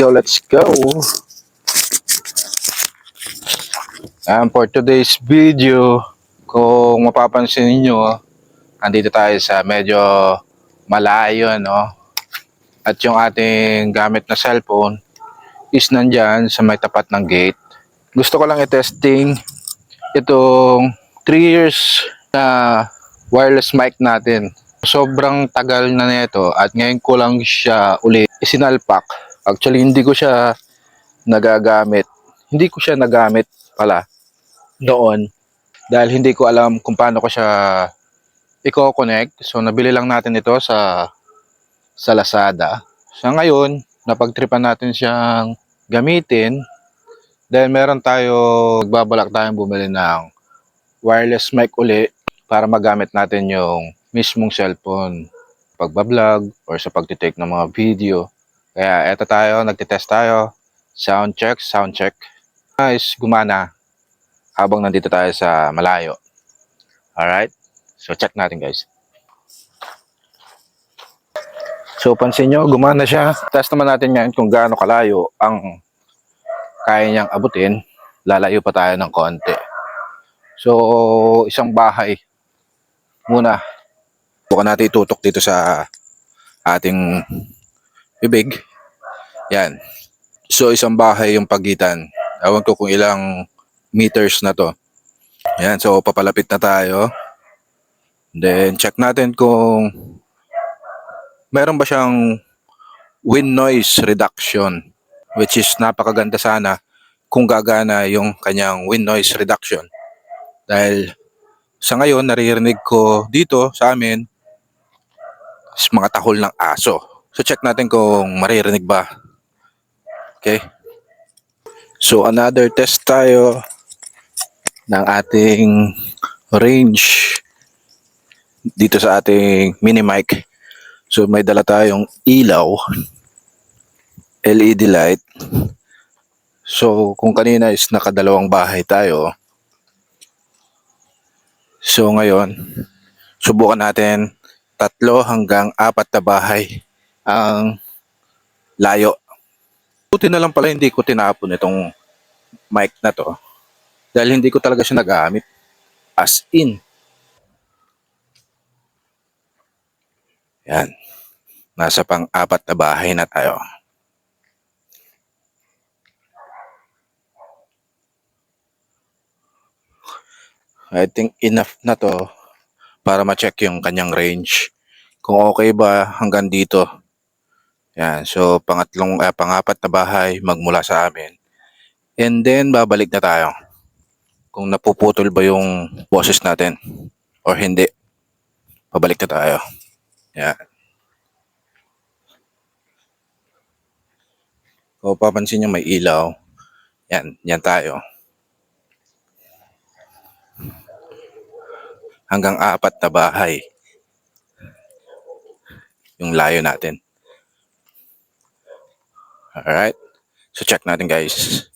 So let's go. And for today's video, kung mapapansin niyo, andito tayo sa medyo malayo, no? At yung ating gamit na cellphone is nandyan sa may tapat ng gate. Gusto ko lang i-testing itong 3 years na wireless mic natin. Sobrang tagal na nito at ngayon ko lang siya uli isinalpak. Actually, hindi ko siya nagagamit. Hindi ko siya nagamit pala noon dahil hindi ko alam kung paano ko siya i-connect. So nabili lang natin ito sa Lazada. Sa ngayon, napagtripan natin siyang gamitin dahil meron tayo, nagbabalak tayong bumili ng wireless mic uli para magamit natin yung mismong cellphone pagbablog or sa pagtitake ng mga video. Kaya eto tayo, nagtitest tayo. Sound check. Guys, gumana habang nandito tayo sa malayo. Alright? So check natin guys. So pansin nyo, gumana siya. Test naman natin yan kung gaano kalayo ang kaya niyang abutin. Lalayo pa tayo ng konti. So isang bahay muna. Bukan natin itutok dito sa ating bibig. Yan. So isang bahay yung pagitan. Ewan ko kung ilang meters na to. Yan. So papalapit na tayo. Then check natin kung meron ba siyang wind noise reduction, which is napakaganda sana kung gagana yung kanyang wind noise reduction. Dahil sa ngayon naririnig ko dito sa amin is mga tahol ng aso. So check natin kung maririnig ba. Okay. So another test tayo ng ating range dito sa ating mini mic. So may dala tayong ilaw, LED light. So kung kanina is nakadalawang bahay tayo. So ngayon, subukan natin 3 hanggang 4 na bahay ang layo. Buti na lang pala hindi ko tinapon itong mic na to dahil hindi ko talaga siya nagamit as in. Yan. Nasa pang-4 na bahay na tayo. I think enough na to para ma-check yung kanyang range. Kung okay ba hanggang dito. Yan. So pang-4 na bahay magmula sa amin. And then babalik na tayo. Kung napuputol ba yung boses natin or hindi. Pabalik na tayo. Yan. Kung papansin nyo may ilaw. Yan tayo. Hanggang 4 na bahay. Yung layo natin. Alright. So check natin guys.